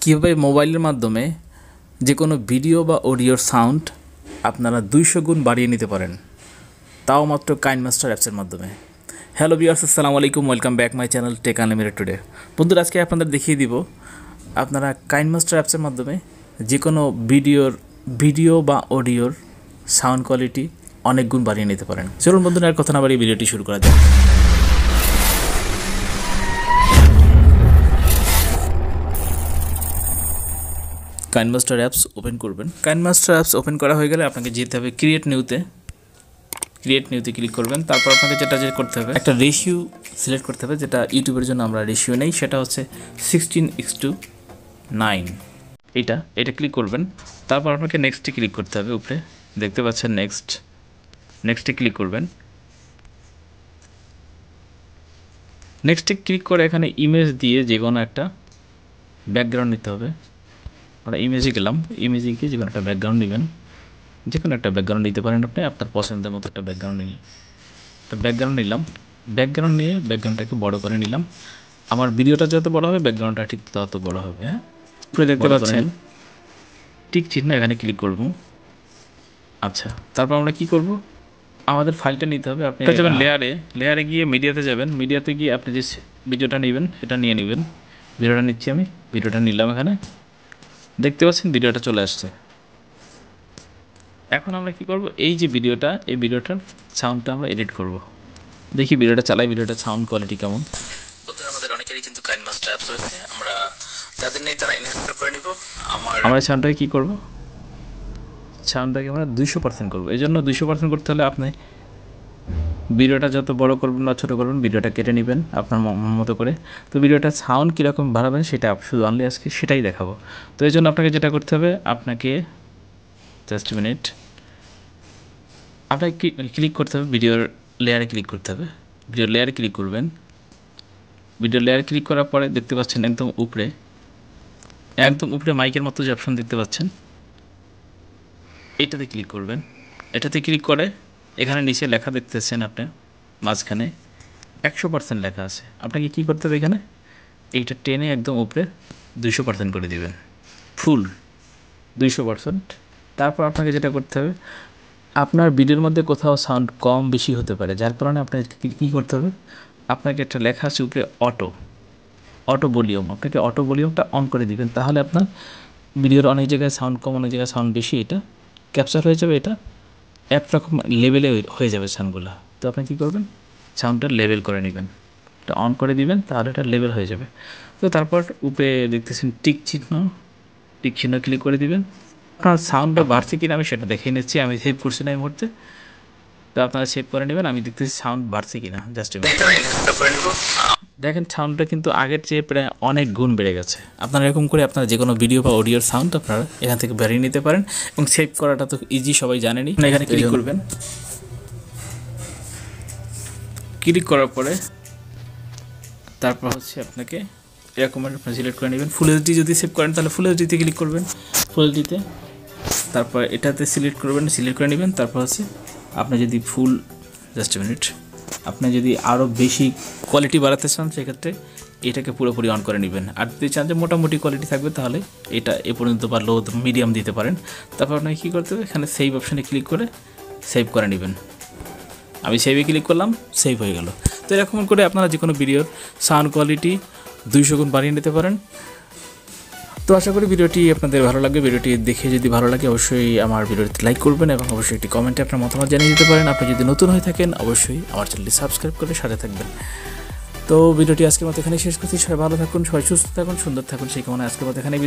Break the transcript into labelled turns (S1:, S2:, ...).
S1: কীভাবে মোবাইলের মাধ্যমে যে কোনো ভিডিও বা অডিওর সাউন্ড আপনারা 200 গুণ বাড়িয়ে নিতে পারেন, তাও মাত্র কাইনমাস্টার অ্যাপসের মাধ্যমে। হ্যালো ভিউয়ার্স, আসসালামু আলাইকুম, welcome back my channel take unlimited today. বন্ধুরা, আজকে আপনাদের দেখিয়ে দিব আপনারা কাইনমাস্টার অ্যাপসের মাধ্যমে যে কোনো ভিডিও বা অডিওর সাউন্ড কোয়ালিটি অনেক গুণ বাড়িয়ে নিতে পারেন। চলুন বন্ধুরা, আর কথা না বাড়িয়ে ভিডিওটি শুরু করা যাক। কাইনমাস্টার অ্যাপস ওপেন করবেন। কাইনমাস্টার অ্যাপস ওপেন করা হয়ে গেলে আপনাকে যেতে হবে ক্রিয়েট নিউতে ক্লিক করবেন। তারপর আপনাকে যেটা করতে হবে, একটা রেশিও সিলেক্ট করতে হবে, যেটা ইউটিউবের জন্য আমরা রেশিও নেই, সেটা হচ্ছে 16:9। এটা ক্লিক করবেন। তারপর আপনাকে নেক্সটে ক্লিক করতে হবে। উপরে দেখতে পাচ্ছেন নেক্সটে ক্লিক করবেন। নেক্সটে ক্লিক করে এখানে ইমেজ দিয়ে যে কোনো একটা ব্যাকগ্রাউন্ড নিতে হবে। আমরা ইমেজে গেলাম, ইমেজে গিয়ে যে কোনো একটা ব্যাকগ্রাউন্ড নেবেন। যে কোনো একটা ব্যাকগ্রাউন্ড নিতে পারেন আপনি, আপনার পছন্দের মতো একটা ব্যাকগ্রাউন্ড নিন। ব্যাকগ্রাউন্ড নিলাম, ব্যাকগ্রাউন্ড নিয়ে ব্যাকগ্রাউন্ডটাকে বড় করে নিলাম। আমার ভিডিওটা যত বড় হবে ব্যাকগ্রাউন্ডটা ঠিক তত বড় হবে। হ্যাঁ, উপরে দেখতে পাচ্ছেন টিক চিহ্ন, এখানে ক্লিক করব। আচ্ছা, তারপর আমরা কি করব, আমাদের ফাইলটা নিতে হবে। আপনি যাবেন লেয়ারে গিয়ে মিডিয়াতে যাবেন। মিডিয়াতে গিয়ে আপনি যে ভিডিওটা নেবেন সেটা নিয়ে নেবেন। ভিডিওটা নিচ্ছি আমি, ভিডিওটা নিলাম। এখানে দেখতে পাচ্ছেন ভিডিওটা চলে আসছে। এখন আমরা কি করব, এই ভিডিওটার সাউন্ডটা আমরা এডিট করব। দেখি ভিডিওটা চালাই, ভিডিওটা সাউন্ড কোয়ালিটি কেমন। আমাদের অনেকেরই কিন্তু কাইনমাস্টার অ্যাপস রয়েছে, আমরা যাদের নেই তারা ইনস্টল করে নিব। আমরা সাউন্ডটাকে কি করব, সাউন্ডটাকে আমরা 200% করব। এই জন্য 200% করতে হলে আপনি ভিডিওটা যত বড় করবেন বা ছোটো করবেন, ভিডিওটা কেটে নেবেন আপনার মতো করে। তো ভিডিওটা সাউন্ড কীরকম বাড়াবেন সেটা শুধু অনলি আজকে সেটাই দেখাবো। তো এই জন্য আপনাকে যেটা করতে হবে, আপনাকে জাস্ট মিনিট, আপনাকে ক্লিক করতে হবে, ভিডিওর লেয়ারে ক্লিক করতে হবে। ভিডিওর লেয়ারে ক্লিক করবেন। ভিডিওর লেয়ারে ক্লিক করার পরে দেখতে পাচ্ছেন একদম উপরে মাইকের মতো যে অপশন দেখতে পাচ্ছেন, এটাতে ক্লিক করবেন। এটাতে ক্লিক করে এখানে নিচে লেখা দেখতেছেন আপনি, মাঝখানে 100% লেখা আছে। আপনাকে কী করতে হবে, এখানে এইটা টেনে একদম উপরে 200% করে দিবেন, ফুল 200%। তারপর আপনাকে যেটা করতে হবে, আপনার ভিডিওর মধ্যে কোথাও সাউন্ড কম বেশি হতে পারে, যার কারণে আপনাকে কী করতে হবে, আপনাকে একটা লেখা আছে উপরে অটো ভলিউম, আপনাকে অটো ভলিউমটা অন করে দিবেন। তাহলে আপনার ভিডিওর অনেক জায়গায় সাউন্ড কম, অনেক জায়গায় সাউন্ড বেশি, এটা ক্যাপচার হয়ে যাবে, এটা একরকম লেভেলে হয়ে যাবে সাউন্ডগুলো। তো আপনি কী করবেন, সাউন্ডটা লেভেল করে নেবেন, এটা অন করে দিবেন, তাহলে এটা লেভেল হয়ে যাবে। তো তারপর উপরে দেখতেছেন টিক চিহ্ন ক্লিক করে দিবেন। আপনার সাউন্ডটা বাড়ছে কিনা আমি সেটা দেখে নিচ্ছি, আমি সেভ করছি না এই মুহূর্তে। তো আপনারা সেভ করে নেবেন, আমি দেখতেছি সাউন্ড বাড়ছে কিনা। জাস্ট দেখেন সাউন্ডটা কিন্তু আগের চেয়ে প্রায় অনেক গুণ বেড়ে গেছে। আপনারা এরকম করে আপনারা যে কোনো ভিডিও বা অডিওর সাউন্ড আপনারা এখান থেকে বাড়িয়ে নিতে পারেন, এবং সেভ করাটা তো ইজি, সবাই জানেনই। এখানে ক্লিক করবেন। ক্লিক করার পরে তারপর হচ্ছে আপনাকে এরকম আপনি সিলেক্ট করে নেবেন। ফুল এইচডি যদি সেভ করেন তাহলে ফুল এইচডিতে ক্লিক করবেন, ফুল এইচডিতে। তারপর এটাতে সিলেক্ট করে নেবেন। তারপর হচ্ছে আপনি যদি আপনি যদি আরও বেশি কোয়ালিটি বাড়াতে চান, সেক্ষেত্রে এটাকে পুরোপুরি অন করে নেবেন। আর যদি চান যে মোটামুটি কোয়ালিটি থাকবে, তাহলে এটা এ পর্যন্ত বা লো মিডিয়াম দিতে পারেন। তারপর আপনাকে কী করতে হবে, এখানে সেভ অপশানে ক্লিক করে সেভ করে নেবেন। আমি সেভে ক্লিক করলাম, সেভ হয়ে গেল। তো এরকম করে আপনারা যে কোনো ভিডিওর সাউন্ড কোয়ালিটি 200 গুণ বাড়িয়ে নিতে পারেন। তো আশা করি ভিডিওটি আপনাদের ভালো লাগবে। ভিডিওটি দেখে যদি ভালো লাগে, অবশ্যই আমার ভিডিওটি লাইক করবেন, এবং অবশ্যই একটি কমেন্টে আপনার মতামত জানিয়ে দিতে পারেন। আপনি যদি নতুন হয়ে থাকেন, অবশ্যই আমার চ্যানেলটি সাবস্ক্রাইব করে সাথে থাকবেন। তো ভিডিওটি আজকের মতো এখানে শেষ করছি। সবাই ভালো থাকুন, সবাই সুস্থ থাকুন, সুন্দর থাকুন, সেই কামনায় আজকের মতো এখানে